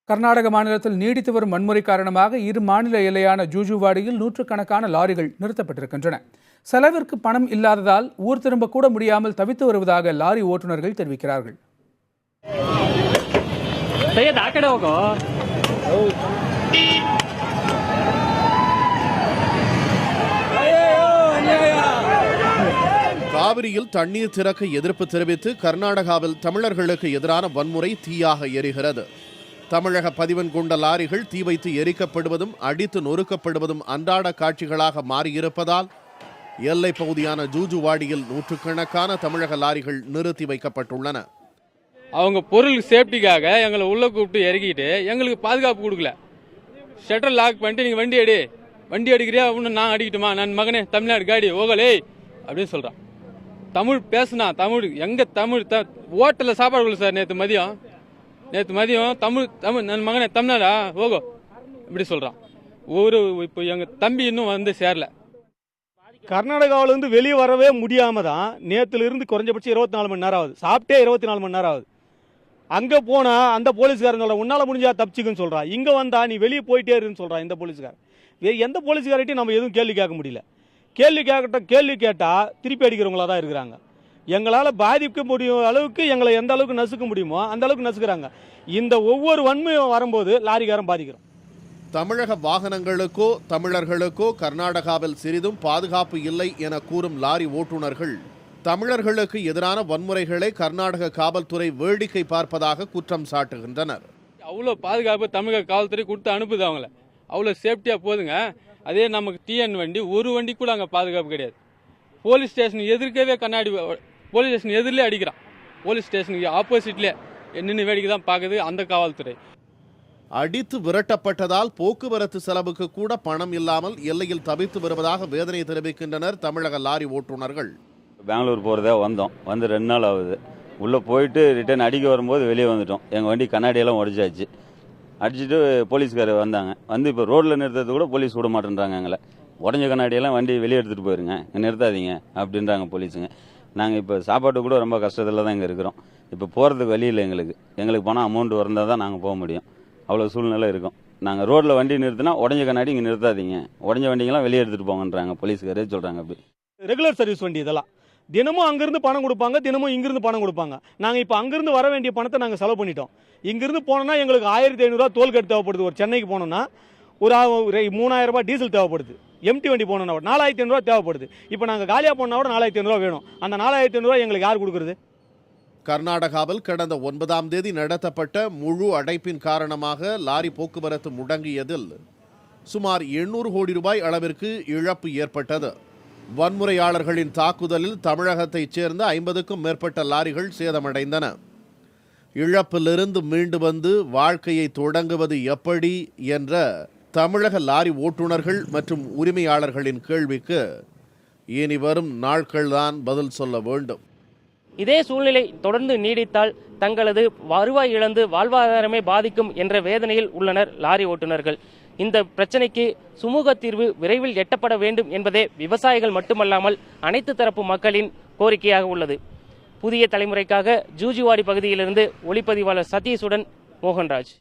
கர்நாடக மாநிலத்தில் நீடித்து வரும் வன்முறை காரணமாக இரு மாநில எல்லையான ஜூஜுவாடியில் நூற்றுக்கணக்கான லாரிகள் நிறுத்தப்பட்டிருக்கின்றன. செலவிற்கு பணம் இல்லாததால் ஊர் திரும்ப கூட முடியாமல் தவித்து வருவதாக லாரி ஓட்டுநர்கள் தெரிவிக்கிறார்கள். காவிரியில் தண்ணீர் திறக்க எதிர்ப்பு தெரிவித்து கர்நாடகாவில் தமிழர்களுக்கு எதிரான வன்முறை தீயாக எரிகிறது. தமிழக பதிவன் கொண்ட லாரிகள் தீ வைத்து எரிக்கப்படுவதும் அடித்து நொறுக்கப்படுவதும் அன்றாட காட்சிகளாக மாறியிருப்பதால் எல்லை பகுதியான ஜூஜுவாடியில் நூற்றுக்கணக்கான தமிழக லாரிகள் நிறுத்தி வைக்கப்பட்டுள்ளன. அவங்க பொருள் சேஃப்டிக்காக எங்களை உள்ள கூப்பிட்டு இறக்கிட்டு எங்களுக்கு பாதுகாப்பு கொடுக்கல. ஷட்டர் லாக் பண்ணிட்டு நீங்க வண்டி அடிக்கிறியா அப்படின்னு நான் அடிக்கட்டுமா, நான் மகனே தமிழ்நாடு காடி ஓகலே அப்படின்னு சொல்றான். தமிழ் பேசுனா தமிழ் எங்க தமிழ் ஹோட்டலில் சாப்பாடு கொடுல சார். நேற்று மதியம் தமிழ் நன் மகனே தமிழ்நாடா ஓகோ இப்படி சொல்றான். இப்போ எங்க தம்பி இன்னும் வந்து சேரல. கர்நாடகாவிலிருந்து வெளியே வரவே முடியாம தான் நேற்றுல இருந்து குறைஞ்சபட்சம் 24 மணி நேரம் ஆகுது. சாப்பிட்டே 24 மணி நேரம் ஆகுது. அங்க போனா அந்த போலீஸ்காரன் சொல்ற உன்னால முடிஞ்சா தப்பிச்சுக்குன்னு சொல்றான். இங்க வந்தா நீ வெளியே போயிட்டே இருன்னு சொல்றான் இந்த போலீஸ்காரன். எந்த போலீஸ்கார்ட்டையும் நம்ம எதுவும் கேள்வி கேட்க முடியல. கேள்வி கேட்டா திருப்பி அடிக்கிறவங்களா தான் இருக்கிறாங்க. எங்களால் பாதிக்க முடியும் அளவுக்கு எங்களை எந்த அளவுக்கு நசுக்க முடியுமோ அந்த அளவுக்கு நசுக்கிறாங்க. இந்த ஒவ்வொரு வன்மையும் வரும்போது லாரிக்காரன் பாதிக்கிறோம். தமிழக வாகனங்களுக்கோ தமிழர்களுக்கோ கர்நாடகாவில் சிறிதும் பாதுகாப்பு இல்லை என கூறும் லாரி ஓட்டுநர்கள் தமிழர்களுக்கு எதிரான வன்முறைகளை கர்நாடக காவல்துறை வேடிக்கை பார்ப்பதாக குற்றம் சாட்டுகின்றனர். அவ்வளோ பாதுகாப்பு தமிழக காவல்துறை கொடுத்து அனுப்புது. அவங்கள அவ்வளோ சேஃப்டியாக போதுங்க. அதே நமக்கு டிஎன் வண்டி ஒரு வண்டி கூட அங்கே பாதுகாப்பு கிடையாது. போலீஸ் ஸ்டேஷன் எதிர்க்கவே கண்ணாடி போலீஸ் ஸ்டேஷன் எதிரிலே அடிக்கிறான். போலீஸ் ஸ்டேஷனுக்கு ஆப்போசிட்லேயே நின்று வேடிக்கை தான் பார்க்குது அந்த காவல்துறை. அடித்து விரட்டப்பட்டதால் போக்குவரத்து செலவுக்கு கூட பணம் இல்லாமல் எல்லையில் தவித்து வருவதாக வேதனை தெரிவிக்கின்றனர் தமிழக லாரி ஓட்டுநர்கள். பெங்களூர் போகிறதா வந்து 2 நாள் ஆகுது. உள்ளே போயிட்டு ரிட்டர்ன் அடிக்க வரும்போது வெளியே வந்துட்டோம். எங்கள் வண்டி கண்ணாடியெல்லாம் உடச்சாச்சு. அடிச்சுட்டு போலீஸ்காரர் வந்தாங்க. வந்து இப்போ ரோட்டில் நிறுத்துறது கூட போலீஸ் விட மாட்டேன்றாங்க. எங்களை உடஞ்ச கண்ணாடியெல்லாம் வண்டி வெளியே எடுத்துகிட்டு போயிருங்க, நிறுத்தாதீங்க அப்படின்றாங்க போலீஸுங்க. நாங்கள் இப்போ சாப்பாட்டு கூட ரொம்ப கஷ்டத்தில் தான் இங்கே இருக்கிறோம். இப்போ போகிறதுக்கு வழி இல்லை. எங்களுக்கு பணம் அமௌண்ட் வந்தால் தான் நாங்கள் போக முடியும். அவ்வளோ சூழ்நிலை இருக்கும். நாங்கள் ரோட்டில் வண்டி நிறுத்தினா உடஞ்ச கண்ணாடி இங்கே நிறுத்தாதீங்க, உடஞ்ச வண்டிங்கெல்லாம் வெளியே எடுத்துகிட்டு போங்கன்றாங்க போலீஸ்காரே சொல்கிறாங்க. அப்படி ரெகுலர் சர்வீஸ் வண்டி இதெல்லாம் தினமும் அங்கிருந்து பணம் கொடுப்பாங்க, தினமும் இங்கிருந்து பணம் கொடுப்பாங்க. நாங்கள் இப்போ அங்கிருந்து வர வேண்டிய பணத்தை நாங்கள் செலவு பண்ணிட்டோம். இங்கிருந்து போனோம்னா எங்களுக்கு 1500 டோல்கேட் தேவைப்படுது. ஒரு சென்னைக்கு போனோம்னா ஒரு 3000 ரூபாய் டீசல் தேவைப்படுது. எம்டி வண்டி போனோம்னா 4500 தேவைப்படுது. இப்போ நாங்கள் காலியாக போனால் கூட 4500 வேணும். அந்த 4500 எங்களுக்கு யார் கொடுக்குறது? கர்நாடகாவில் கடந்த 9ஆம் தேதி நடத்தப்பட்ட முழு அடைப்பின் காரணமாக லாரி போக்குவரத்து முடங்கியதில் சுமார் 800 கோடி ரூபாய் அளவிற்கு இழப்பு ஏற்பட்டது. வன்முறையாளர்களின் தாக்குதலில் தமிழகத்தைச் சேர்ந்த 50க்கும் மேற்பட்ட லாரிகள் சேதமடைந்தன. இழப்பிலிருந்து மீண்டு வந்து வாழ்க்கையை தொடங்குவது எப்படி என்ற தமிழக லாரி ஓட்டுநர்கள் மற்றும் உரிமையாளர்களின் கேள்விக்கு இனி வரும் நாட்கள்தான் பதில் சொல்ல வேண்டும். இதே சூழ்நிலை தொடர்ந்து நீடித்தால் தங்களது வருவாய் இழந்து வாழ்வாதாரமே பாதிக்கும் என்ற வேதனையில் உள்ளனர் லாரி ஓட்டுநர்கள். இந்த பிரச்சனைக்கு சுமூக தீர்வு விரைவில் எட்டப்பட வேண்டும் என்பதே விவசாயிகள் மட்டுமல்லாமல் அனைத்து தரப்பு மக்களின் கோரிக்கையாக உள்ளது. புதிய தலைமுறைக்காக ஜூஜுவாடி பகுதியிலிருந்து ஒளிப்பதிவாளர் சதீஷுடன் மோகன்ராஜ்.